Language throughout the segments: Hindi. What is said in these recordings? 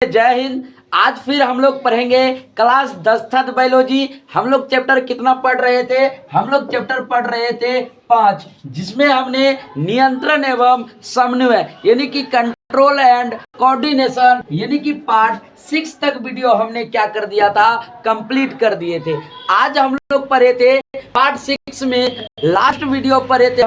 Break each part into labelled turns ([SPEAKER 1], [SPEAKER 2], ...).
[SPEAKER 1] जय हिंद। आज फिर हम लोग पढ़ेंगे क्लास 10th बायोलॉजी। हम लोग चैप्टर कितना पढ़ रहे थे? हम लोग चैप्टर पढ़ रहे थे 5, जिसमें हमने नियंत्रण एवं समन्वय यानी कि कंट्रोल एंड कोऑर्डिनेशन यानी कि पार्ट 6 तक वीडियो हमने क्या कर दिया था, कंप्लीट कर दिए थे। आज हम लोग पढ़े थे पार्ट 6 में लास्ट वीडियो पढ़े थे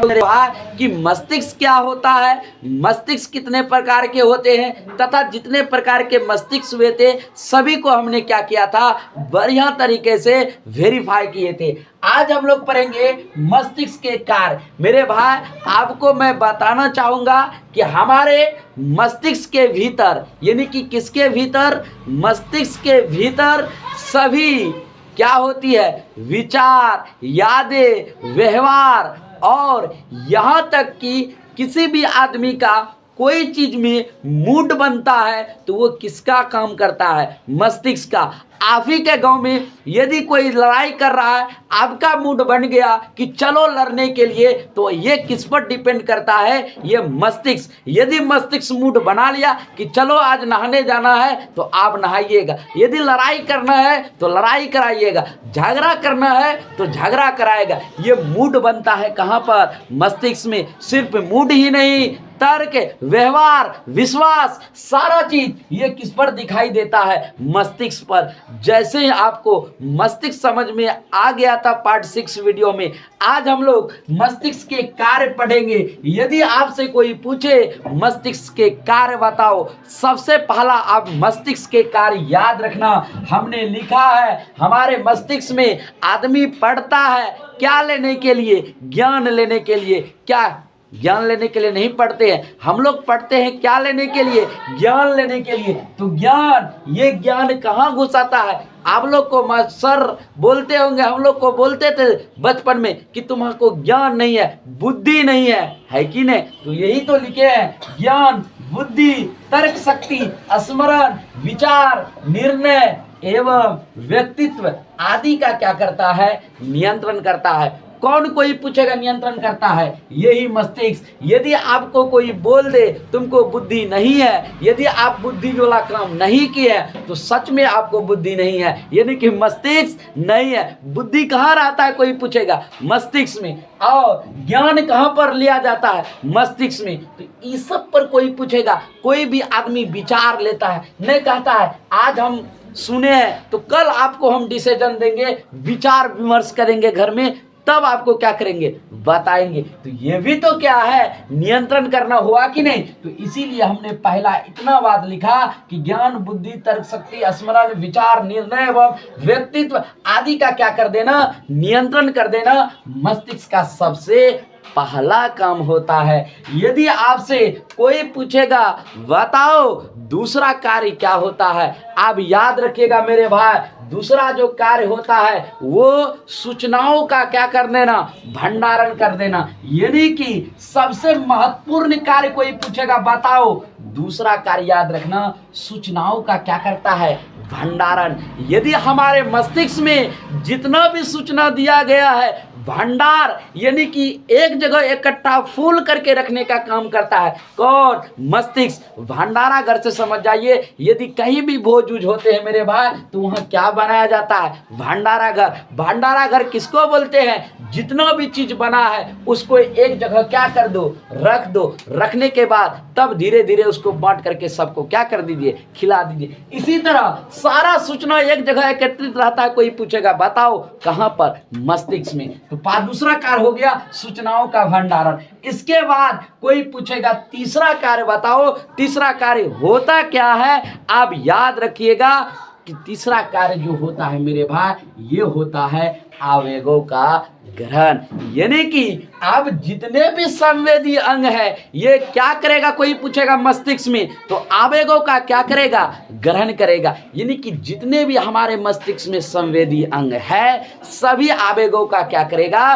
[SPEAKER 1] कि मस्तिष्क क्या होता है, मस्तिष्क कितने प्रकार के होते हैं तथा जितने प्रकार के मस्तिष्क हुए थे सभी को हमने क्या किया था, बढ़िया तरीके से वेरीफाई किए थे। आज हम लोग पढ़ेंगे मस्तिष्क के कार्य। मेरे भाई, आपको मैं बताना चाहूंगा कि हमारे मस्तिष्क के भीतर यानी कि किसके भीतर, मस्तिष्क के भीतर सभी क्या होती है, विचार, यादें, व्यवहार और यहाँ तक कि किसी भी आदमी का कोई चीज में मूड बनता है तो वो किसका काम करता है, मस्तिष्क का। आप ही के गांव में यदि कोई लड़ाई कर रहा है, आपका मूड बन गया कि चलो लड़ने के लिए, तो ये किस पर डिपेंड करता है, ये मस्तिष्क। यदि मस्तिष्क मूड बना लिया कि चलो आज नहाने जाना है तो आप नहाइएगा, यदि लड़ाई करना है तो लड़ाई कराइएगा, झगड़ा करना है तो झगड़ा कराएगा। ये मूड बनता है कहाँ पर, मस्तिष्क में। सिर्फ मूड ही नहीं, तर्क, व्यवहार, विश्वास, सारा चीज ये किस पर दिखाई देता है, मस्तिष्क पर। जैसे ही आपको मस्तिष्क समझ में आ गया था पार्ट 6 वीडियो में, आज हम लोग मस्तिष्क के कार्य पढ़ेंगे। यदि आपसे कोई पूछे मस्तिष्क के कार्य बताओ, सबसे पहला आप मस्तिष्क के कार्य याद रखना। हमने लिखा है हमारे मस्तिष्क में आदमी पढ़ता है क्या लेने के लिए, ज्ञान लेने के लिए। क्या ज्ञान लेने के लिए नहीं पढ़ते हैं, हम लोग पढ़ते हैं क्या लेने के लिए, ज्ञान लेने के लिए। तो ज्ञान, ये ज्ञान कहाँ घुसाता है? आप लोग को सर बोलते होंगे, हम लोग को बोलते थे बचपन में कि तुम्हारे ज्ञान नहीं है, बुद्धि नहीं है कि नहीं? तो यही तो लिखे हैं, ज्ञान, बुद्धि, तर्क शक्ति, स्मरण, विचार, निर्णय एवं व्यक्तित्व आदि का क्या करता है, नियंत्रण करता है। कौन कोई पूछेगा नियंत्रण करता है? यही मस्तिष्क। यदि आपको कोई बोल दे तुमको बुद्धि नहीं है, यदि आप बुद्धि वाला काम नहीं किए तो सच में आपको बुद्धि नहीं है, यानी कि मस्तिष्क नहीं है। बुद्धि कहाँ रहता है कोई पूछेगा, मस्तिष्क में। और ज्ञान कहाँ पर लिया जाता है, मस्तिष्क में। तो इस सब पर कोई पूछेगा, कोई भी आदमी विचार लेता है, नहीं कहता है आज हम सुने हैं तो कल आपको हम डिसीजन देंगे, विचार विमर्श करेंगे घर में, तब आपको क्या करेंगे, बताएंगे। तो ये भी तो क्या है, नियंत्रण करना हुआ कि नहीं? तो इसीलिए हमने पहला इतना बात लिखा कि ज्ञान, बुद्धि, तर्क शक्ति, स्मरण, विचार, निर्णय एवं व्यक्तित्व आदि का क्या कर देना, नियंत्रण कर देना मस्तिष्क का सबसे पहला काम होता है। यदि आपसे कोई पूछेगा बताओ दूसरा कार्य क्या होता है, आप याद रखिएगा मेरे भाई, दूसरा जो कार्य होता है वो सूचनाओं का क्या कर देना, भंडारण कर देना। यानी कि सबसे महत्वपूर्ण कार्य कोई पूछेगा बताओ, दूसरा कार्य याद रखना, सूचनाओं का क्या करता है, भंडारण। यदि हमारे मस्तिष्क में जितना भी सूचना दिया गया है, भंडार यानी कि एक जगह इकट्ठा फुल करके रखने का काम करता है कौन, मस्तिष्क। भंडाराघर से समझ जाइए, यदि कहीं भी भोज उज होते हैं मेरे भाई तो वहां क्या बनाया जाता है, भंडाराघर। भंडाराघर किसको बोलते हैं, जितना भी चीज बना है उसको एक जगह क्या कर दो, रख दो। रखने के बाद तब धीरे धीरे उसको बांट करके सबको क्या कर दीजिए, खिला दीजिए। इसी तरह सारा सूचना एक जगह एकत्रित रहता है। कोई पूछेगा बताओ कहां पर, मस्तिष्क में। तो दूसरा कार्य हो गया सूचनाओं का भंडारण। इसके बाद कोई पूछेगा तीसरा कार्य बताओ, तीसरा कार्य होता क्या है? आप याद रखिएगा कि तीसरा कार्य जो होता है मेरे भाई, ये होता है आवेगों का ग्रहण। यानी कि अब जितने भी संवेदी अंग है ये क्या करेगा, कोई पूछेगा मस्तिष्क में, तो आवेगों का क्या करेगा, ग्रहण करेगा। यानी कि जितने भी हमारे मस्तिष्क में संवेदी अंग है सभी आवेगों का क्या करेगा,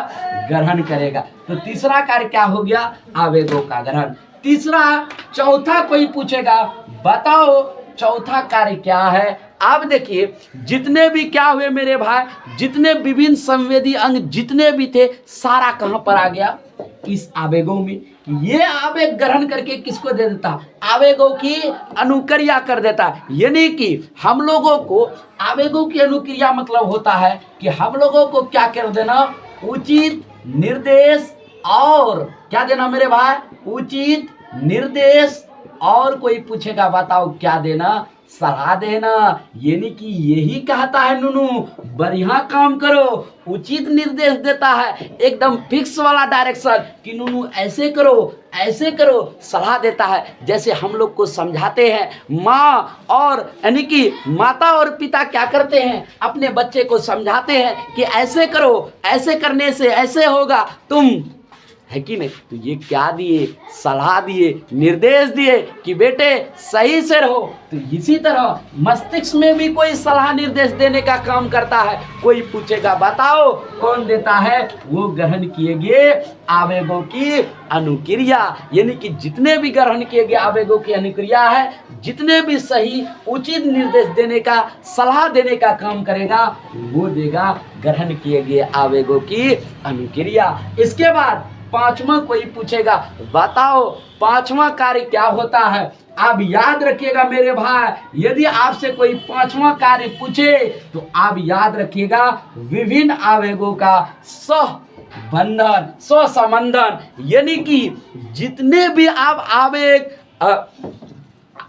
[SPEAKER 1] ग्रहण करेगा। तो तीसरा कार्य क्या हो गया, आवेगों का ग्रहण। तीसरा, चौथा कोई पूछेगा बताओ चौथा कार्य क्या है, आप देखिए जितने भी क्या हुए मेरे भाई, जितने विभिन्न संवेदी अंग जितने भी थे, सारा कहां पर आ गया, इस आवेगों में। ये आवेग ग्रहण करके किसको दे देता, आवेगों की अनुक्रिया कर देता। यानी कि हम लोगों को आवेगों की अनुक्रिया मतलब होता है कि हम लोगों को क्या कर देना, उचित निर्देश, और क्या देना मेरे भाई, उचित निर्देश, और कोई पूछेगा बताओ क्या देना, सलाह देना। यानी कि यही कहता है नुनू, बढ़िया काम करो, उचित निर्देश देता है, एकदम फिक्स वाला डायरेक्शन कि नुनू ऐसे करो ऐसे करो, सलाह देता है। जैसे हम लोग को समझाते हैं माँ, और यानी कि माता और पिता क्या करते हैं, अपने बच्चे को समझाते हैं कि ऐसे करो, ऐसे करने से ऐसे होगा, तुम है कि नहीं। तो ये क्या दिए, सलाह दिए, निर्देश दिए कि बेटे सही से रहो। तो इसी तरह मस्तिष्क में भी कोई सलाह निर्देश देने का काम करता है। कोई पूछेगा बताओ कौन देता है, वो ग्रहण किए गए आवेगों की अनुक्रिया। यानी कि जितने भी ग्रहण किए गए आवेगों की अनुक्रिया है, जितने भी सही उचित निर्देश देने का, सलाह देने का काम करेगा, वो देगा ग्रहण किए गए आवेगों की अनुक्रिया। इसके बाद पांचवा कोई पूछेगा बताओ पांचवा कार्य क्या होता है। आप याद रखिएगा मेरे भाई, यदि आपसे कोई पांचवा कार्य पूछे तो आप याद रखिएगा विभिन्न आवेगों का सहबंधन, सहसंबंधन। यानी कि जितने भी आप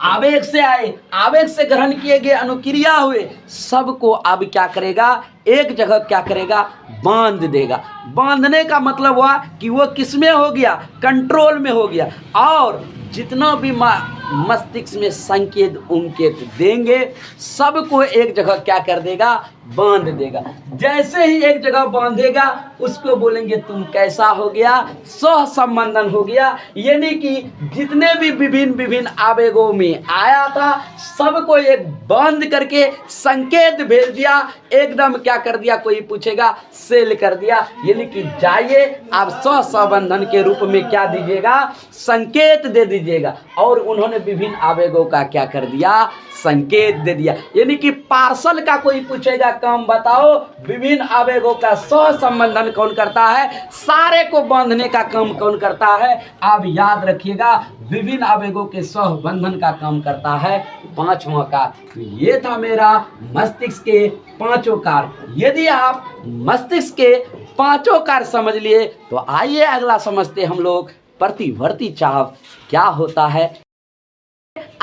[SPEAKER 1] आवेग से आए, आवेग से ग्रहण किए गए अनुक्रिया हुए, सबको अब क्या करेगा, एक जगह क्या करेगा, बांध देगा। बांधने का मतलब हुआ कि वो किस में हो गया, कंट्रोल में हो गया। और जितना भी मस्तिष्क में संकेत उनकेत देंगे, सबको एक जगह क्या कर देगा, बांध देगा। जैसे ही एक जगह बांधेगा, उसको बोलेंगे तुम कैसा हो गया, सह संबंधन हो गया। यानी कि जितने भी विभिन्न आवेगों में आया था, सबको एक बांध करके संकेत भेज दिया, एकदम क्या कर दिया, कोई पूछेगा सेल कर दिया। यानी कि जाइए आप सह संबंधन के रूप में क्या दीजिएगा, संकेत दे दीजिएगा। और उन्होंने विभिन्न आवेगों का क्या कर दिया, संकेत दे दिया। यानी कि पार्सल का कोई पूछेगा काम बताओ, विभिन्न आवेगों का सह संबंधन कौन करता है, सारे को बांधने का काम कौन करता है। आप याद रखिएगा विभिन्न आवेगों के सहबंधन का काम करता है पांचवा कार्य। तो ये था मेरा मस्तिष्क के पांचों कार्य। यदि आप मस्तिष्क के पांचों कार्य समझ लिए तो आइए अगला समझते हम लोग प्रतिवर्ती चाप क्या होता है।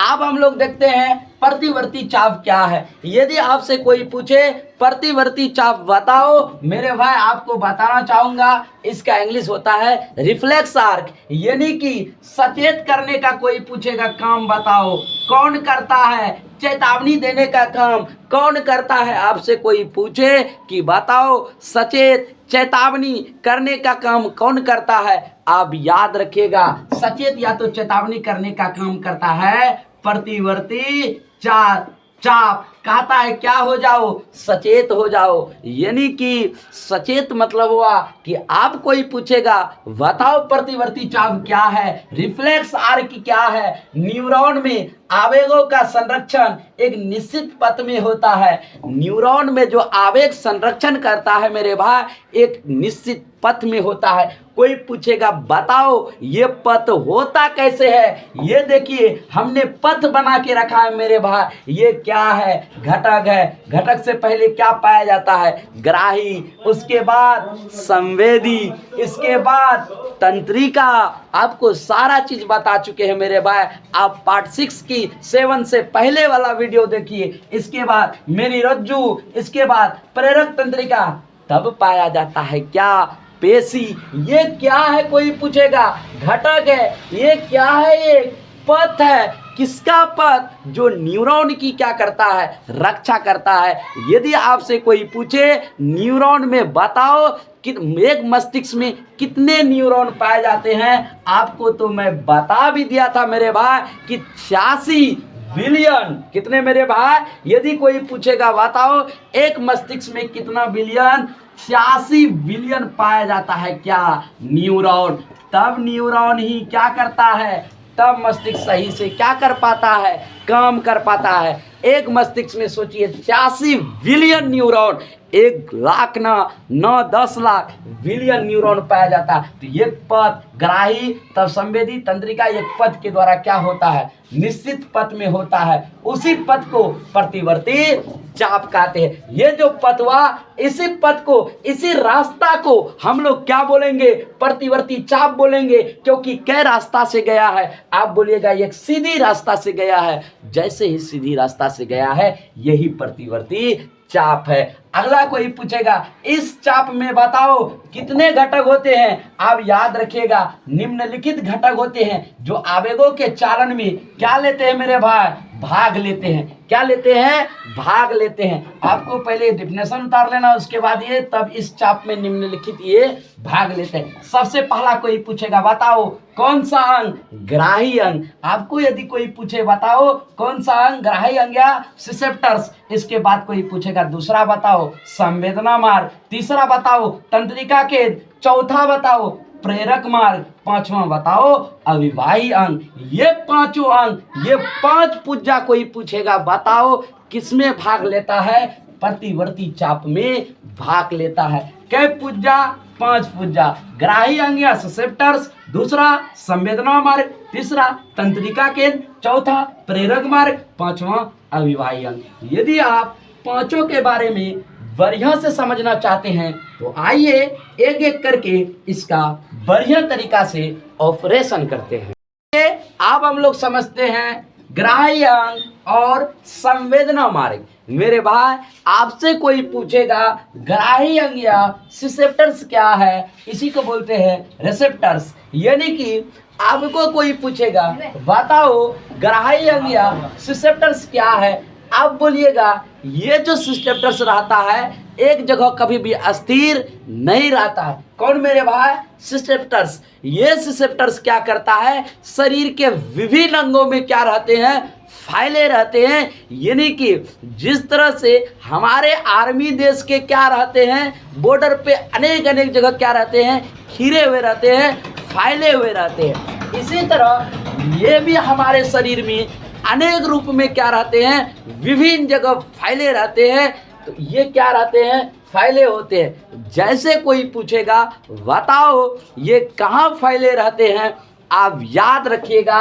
[SPEAKER 1] अब हम लोग देखते हैं प्रतिवर्ती चाप क्या है। यदि आपसे कोई पूछे प्रतिवर्ती चाप बताओ, मेरे भाई आपको बताना चाहूंगा, इसका इंग्लिश होता है रिफ्लेक्स आर्क। यानी कि सचेत करने का कोई पूछेगा काम बताओ, कौन करता है, चेतावनी देने का काम कौन करता है। आपसे कोई पूछे कि बताओ सचेत चेतावनी करने का काम कौन करता है, आप याद रखिएगा सचेत या तो चेतावनी करने का काम करता है प्रतिवर्ती चाप। कहता है क्या हो जाओ, सचेत हो जाओ। यानी कि सचेत मतलब हुआ कि आप कोई पूछेगा बताओ प्रतिवर्ती चाप क्या है, रिफ्लेक्स आर्क क्या है। न्यूरॉन में आवेगों का संरक्षण एक निश्चित पथ में होता है। न्यूरॉन में जो आवेग संरक्षण करता है मेरे भाई, एक निश्चित पथ में होता है। कोई पूछेगा बताओ ये पथ होता कैसे है, ये देखिए हमने पथ बना के रखा है मेरे भाई। ये क्या है, घटक है। घटक से पहले क्या पाया जाता है, ग्राही, उसके बाद संवेदी, इसके बाद तंत्रिका। आपको सारा चीज बता चुके हैं मेरे भाई। आप पार्ट 6 की 7 से पहले वाला वीडियो देखिए। इसके बाद मेरी रज्जु, इसके बाद प्रेरक तंत्रिका, तब पाया जाता है क्या, पेशी। ये क्या है कोई पूछेगा, घटक है। ये क्या है, ये पथ है। किसका पथ, जो न्यूरॉन की क्या करता है, रक्षा करता है। यदि आपसे कोई पूछे न्यूरॉन में बताओ कि एक मस्तिष्क में कितने न्यूरॉन पाए जाते हैं, आपको तो मैं बता भी दिया था मेरे भाई कि 86 बिलियन। कितने मेरे भाई, यदि कोई पूछेगा बताओ एक मस्तिष्क में कितना बिलियन, 86 बिलियन पाया जाता है क्या, न्यूरॉन। तब न्यूरॉन ही क्या करता है, तब मस्तिष्क सही से क्या कर पाता है, काम कर पाता है। एक मस्तिष्क में सोचिए 86 बिलियन न्यूरॉन, 1 लाख ना 9-10 लाख बिलियन न्यूरॉन पाया जाता है। तो ये पथ ग्राही तब संवेदी तंत्रिका एक पथ के द्वारा क्या होता है, निश्चित पथ में होता है। उसी पथ को प्रतिवर्ती चाप कहते हैं। ये जो पथ हुआ, इसी पथ को, इसी रास्ता को हम लोग क्या बोलेंगे, प्रतिवर्ती चाप बोलेंगे, क्योंकि कै रास्ता से गया है। आप बोलिएगा एक सीधी रास्ता से गया है, जैसे ही सीधी रास्ता से गया है यही प्रतिवर्ती चाप है। अगला कोई पूछेगा इस चाप में बताओ कितने घटक होते हैं। आप याद रखिएगा निम्नलिखित घटक होते हैं जो आवेगों के चालन में क्या लेते हैं मेरे भाई, भाग लेते हैं। क्या लेते हैं, भाग लेते हैं। आपको पहले डेफिनेशन उतार लेना, उसके बाद ये तब इस चाप में निम्नलिखित ये भाग लेते हैं। सबसे पहला कोई पूछेगा बताओ कौन सा अंग, ग्राही अंग। आपको यदि कोई पूछे बताओ कौन सा अंग, ग्राही अंग या रिसेप्टर्स। इसके बाद कोई पूछेगा दूसरा बताओ संवेदना मार्ग, तीसरा बताओ तंत्रिका के, चौथा बताओ प्रेरक मार्ग, पांचवा बताओ अविवाही अंग। ये पांचों अंग, ये 5 पुज्जा कोई पूछेगा बताओ किसमें भाग लेता है, प्रतिवर्ती चाप में भाग लेता है। कै पुज्जा, 5 पुज्जा। ग्राही अंग या रिसेप्टर्स, दूसरा संवेदना मार्ग, तीसरा तंत्रिका केंद्र, चौथा प्रेरक मार्ग, पांचवा अविवाही अंग। यदि आप पांचों के बारे में बढ़िया से समझना चाहते हैं तो आइए एक एक करके इसका बढ़िया तरीका से ऑपरेशन करते हैं। अब हम लोग समझते हैं ग्राही अंग और संवेदना मार्ग। मेरे भाई आपसे कोई पूछेगा ग्राही अंग या रिसेप्टर्स क्या है, इसी को बोलते हैं रिसेप्टर्स। यानी कि आपको कोई पूछेगा बताओ ग्राही अंग या रिसेप्टर्स क्या है, आप बोलिएगा ये जो रिसेप्टर्स रहता है एक जगह कभी भी अस्थिर नहीं रहता है। कौन मेरे भाई, रिसेप्टर्स। ये रिसेप्टर्स क्या करता है, शरीर के विभिन्न अंगों में क्या रहते हैं, फैले रहते हैं। यानी कि जिस तरह से हमारे आर्मी देश के क्या रहते हैं, बॉर्डर पे अनेक अनेक जगह क्या रहते हैं, खिरे हुए रहते हैं, फैले हुए रहते हैं। इसी तरह ये भी हमारे शरीर में अनेक रूप में क्या रहते हैं, विभिन्न जगह फैले रहते हैं। तो ये क्या रहते हैं, फैले होते हैं। जैसे कोई पूछेगा बताओ ये कहाँ फैले रहते हैं, आप याद रखिएगा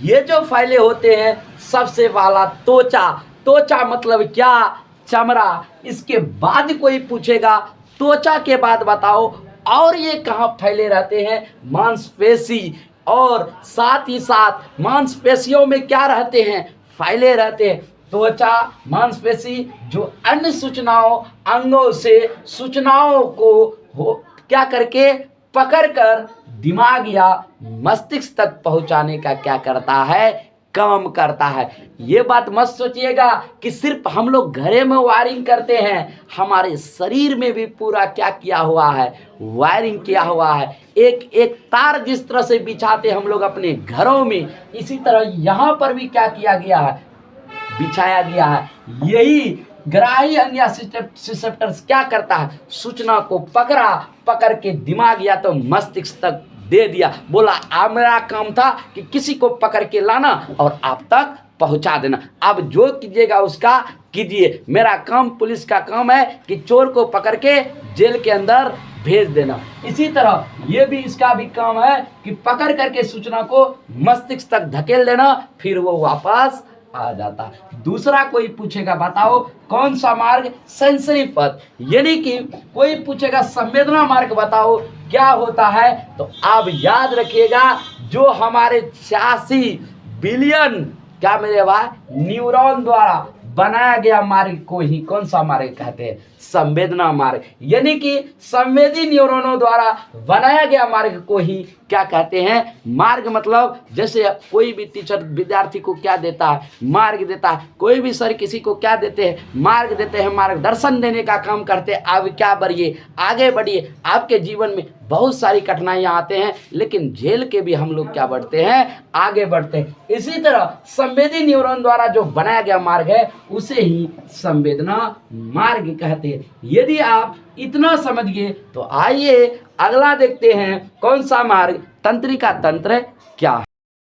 [SPEAKER 1] ये जो फैले होते हैं सबसे वाला त्वचा। त्वचा मतलब क्या, चमड़ा। इसके बाद कोई पूछेगा त्वचा के बाद बताओ और ये कहाँ फैले रहते हैं, मांसपेशी। और साथ ही साथ मांसपेशियों में क्या रहते हैं, फैले रहते हैं। त्वचा, मांसपेशी जो अन्य सूचनाओं, अंगों से सूचनाओं को क्या करके पकड़कर दिमाग या मस्तिष्क तक पहुंचाने का क्या करता है, काम करता है। ये बात मत सोचिएगा कि सिर्फ हम लोग घरे में वायरिंग करते हैं, हमारे शरीर में भी पूरा क्या किया हुआ है, वायरिंग किया हुआ है। एक एक तार जिस तरह से बिछाते हम लोग अपने घरों में, इसी तरह यहाँ पर भी क्या किया गया है, बिछाया गया है। यही ग्राही अंग या रिसेप्टर्स क्या करता है, सूचना को पकड़ के दिमाग या तो मस्तिष्क तक दे दिया, बोला अब मेरा काम था कि किसी को पकड़ के लाना और आप तक पहुंचा देना, अब जो कीजिएगा उसका कीजिए। मेरा काम, पुलिस का काम है कि चोर को पकड़ के जेल के अंदर भेज देना। इसी तरह ये भी, इसका भी काम है कि पकड़ करके सूचना को मस्तिष्क तक धकेल देना, फिर वो वापस आ जाता। दूसरा कोई पूछेगा बताओ कौन सा मार्ग, सेंसरी पथ। यानी कि कोई पूछेगा संवेदना मार्ग बताओ क्या होता है, तो आप याद रखिएगा जो हमारे 86 बिलियन क्या मेरे भाई न्यूरॉन द्वारा बनाया गया मार्ग को ही कौन सा मार्ग कहते हैं, संवेदना मार्ग। यानी कि संवेदी न्यूरॉनों द्वारा बनाया गया मार्ग को ही क्या कहते हैं, मार्ग। मतलब जैसे कोई भी टीचर विद्यार्थी को क्या देता है, मार्ग देता है। कोई भी सर किसी को क्या देते हैं, मार्ग देते हैं, मार्गदर्शन देने का काम करते हैं। आप क्या बढ़िए, आगे बढ़िए। आपके जीवन में बहुत सारी कठिनाइयाँ आते हैं, लेकिन झेल के भी हम लोग क्या बढ़ते हैं, आगे बढ़ते हैं। इसी तरह संवेदी न्यूरॉन द्वारा जो बनाया गया मार्ग है उसे ही संवेदना मार्ग कहते हैं। यदि आप इतना समझ गए तो आइए अगला देखते हैं कौन सा मार्ग, तंत्रिका तंत्र क्या है।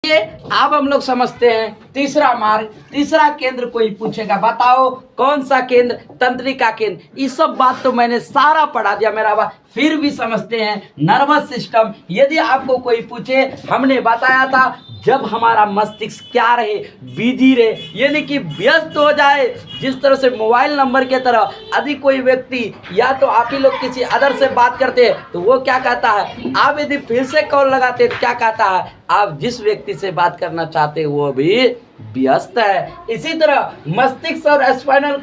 [SPEAKER 1] ये अब हम लोग समझते हैं तीसरा मार्ग, तीसरा केंद्र कोई पूछेगा बताओ कौन सा केंद्र, तंत्रिका केंद्र। ये सब बात तो मैंने सारा पढ़ा दिया मेरा भाई, फिर भी समझते हैं नर्वस सिस्टम। यदि आपको कोई पूछे, हमने बताया था जब हमारा मस्तिष्क क्या रहे, बिजी रहे, यानी कि व्यस्त हो जाए, जिस तरह से मोबाइल नंबर के तरह। यदि कोई व्यक्ति या तो आप ही लोग किसी अदर से बात करते हैं तो वो क्या कहता है, आप यदि फिर से कॉल लगाते तो क्या कहता है, आप जिस व्यक्ति से बात करना चाहते हैं वो भी व्यस्त है। इसी तरह मस्तिष्क और स्पाइनल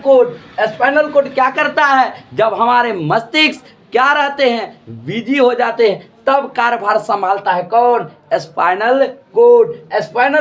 [SPEAKER 1] कोड क्या करता है, जब हमारे मस्तिष्क क्या रहते हैं, बिजी हो जाते हैं, तब कार्यभार संभालता है कौन, स्पाइनल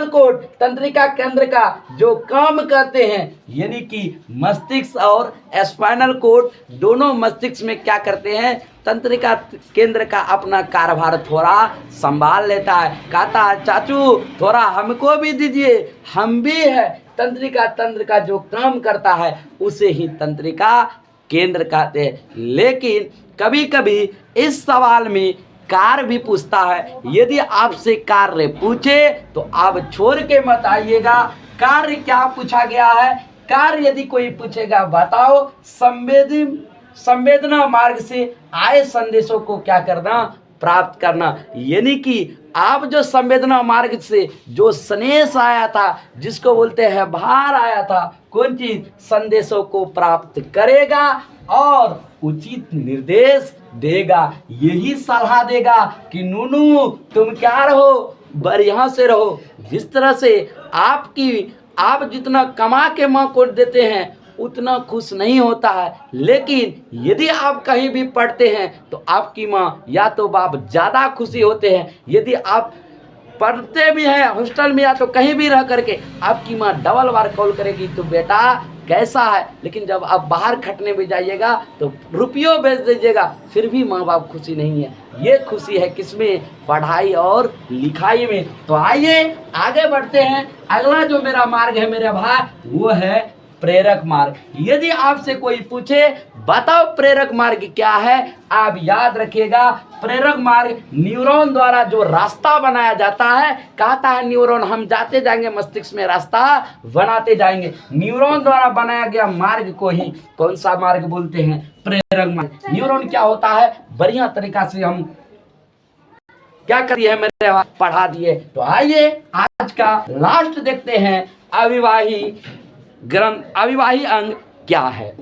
[SPEAKER 1] कोड तंत्रिका केंद्र का जो काम करते हैं, यानी कि मस्तिष्क और स्पाइनल कोड दोनों मस्तिष्क में क्या करते हैं, तंत्रिका केंद्र का अपना कार्यभार थोड़ा संभाल लेता है। कहता है चाचू थोड़ा हमको भी दीजिए, हम भी है। तंत्रिका तंत्र का जो काम करता है उसे ही तंत्रिका केंद्र कहते हैं। लेकिन कभी कभी इस सवाल में कार्य भी पूछता है। यदि आपसे कार्य पूछे तो आप छोड़ के मत आइएगा। कार्य क्या पूछा गया है, कार्य यदि कोई पूछेगा बताओ संवेदना मार्ग से आए संदेशों को क्या करना, प्राप्त करना। यानी कि आप जो संवेदना मार्ग से जो संदेश आया था, जिसको बोलते हैं भार आया था, कौन चीज, संदेशों को प्राप्त करेगा और उचित निर्देश देगा। यही सलाह देगा कि नूनू तुम क्या रहो, बढ़िया से रहो। जिस तरह से आप जितना कमा के माँ को देते हैं उतना खुश नहीं होता है, लेकिन यदि आप कहीं भी पढ़ते हैं तो आपकी माँ या तो बाप ज़्यादा खुशी होते हैं। यदि आप पढ़ते भी हैं हॉस्टल में या तो कहीं भी रह करके, आपकी माँ डबल बार कॉल करेगी तो बेटा कैसा है। लेकिन जब आप बाहर खटने भी जाइएगा तो रुपयों बेच दीजिएगा, फिर भी माँ बाप खुशी नहीं है। ये खुशी है किसमें, पढ़ाई और लिखाई में। तो आइए आगे बढ़ते हैं। अगला जो मेरा मार्ग है मेरे भाई, वो है प्रेरक मार्ग। यदि आपसे कोई पूछे बताओ प्रेरक मार्ग क्या है, आप याद रखिएगा प्रेरक मार्ग न्यूरॉन द्वारा जो रास्ता बनाया जाता है। कहता है न्यूरॉन हम जाते जाएंगे मस्तिष्क में रास्ता बनाते जाएंगे। न्यूरॉन द्वारा बनाया गया मार्ग को ही कौन सा मार्ग बोलते हैं, प्रेरक मार्ग। न्यूरॉन क्या होता है, बढ़िया तरीका से हम क्या करिए मेरे पढ़ा दिए। तो आइए आज का लास्ट देखते हैं, अविवाही अंग क्या है।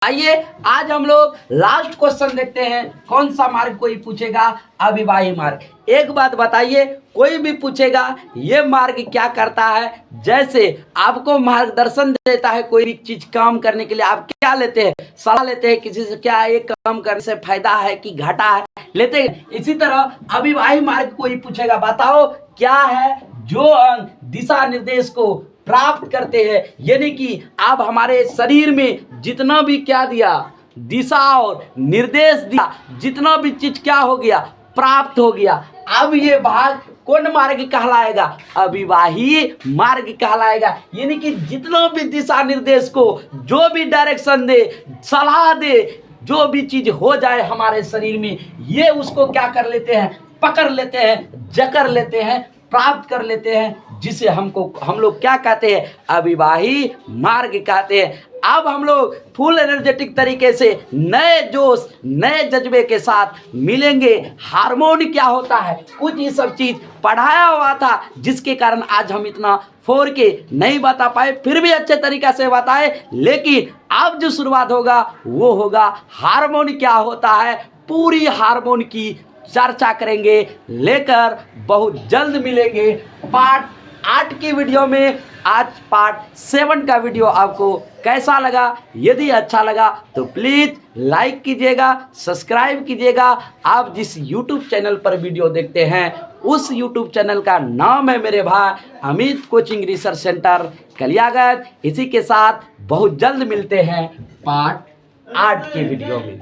[SPEAKER 1] आइए आज हम लोग लास्ट क्वेश्चन देखते हैं। कौन सा मार्ग कोई पूछेगा, अविवाही मार्ग। एक बात बताइए, कोई भी पूछेगा ये मार्ग क्या करता है, जैसे आपको मार्गदर्शन देता है कोई भी चीज काम करने के लिए, आप क्या लेते हैं, सलाह लेते हैं किसी से, क्या ये काम करने से फायदा है कि घाटा है, लेते हैं। इसी तरह अविवाही मार्ग कोई पूछेगा बताओ क्या है, जो अंग दिशा निर्देश को प्राप्त करते हैं। यानी कि आप हमारे शरीर में जितना भी क्या दिया, दिशा और निर्देश दिया, जितना भी चीज क्या हो गया, प्राप्त हो गया। अब ये भाग कौन मार्ग कहलाएगा, अविवाही मार्ग कहलाएगा। यानी कि जितना भी दिशा निर्देश को, जो भी डायरेक्शन दे, सलाह दे, जो भी चीज हो जाए हमारे शरीर में, ये उसको क्या कर लेते हैं, पकड़ लेते हैं, जकड़ लेते हैं, प्राप्त कर लेते हैं, जिसे हम लोग क्या कहते हैं, अविवाही मार्ग कहते हैं। अब हम लोग फुल एनर्जेटिक तरीके से नए जोश नए जज्बे के साथ मिलेंगे। हार्मोन क्या होता है, कुछ ये सब चीज पढ़ाया हुआ था, जिसके कारण आज हम इतना फोर के नहीं बता पाए, फिर भी अच्छे तरीके से बताए। लेकिन अब जो शुरुआत होगा वो होगा हार्मोन क्या होता है, पूरी हार्मोन की चर्चा करेंगे, लेकर बहुत जल्द मिलेंगे पार्ट 8 की वीडियो में। आज पार्ट 7 का वीडियो आपको कैसा लगा, यदि अच्छा लगा तो प्लीज़ लाइक कीजिएगा, सब्सक्राइब कीजिएगा। आप जिस YouTube चैनल पर वीडियो देखते हैं उस YouTube चैनल का नाम है मेरे भाई Amit coaching research centre Kaliaganj. इसी के साथ बहुत जल्द मिलते हैं पार्ट 8 की वीडियो में।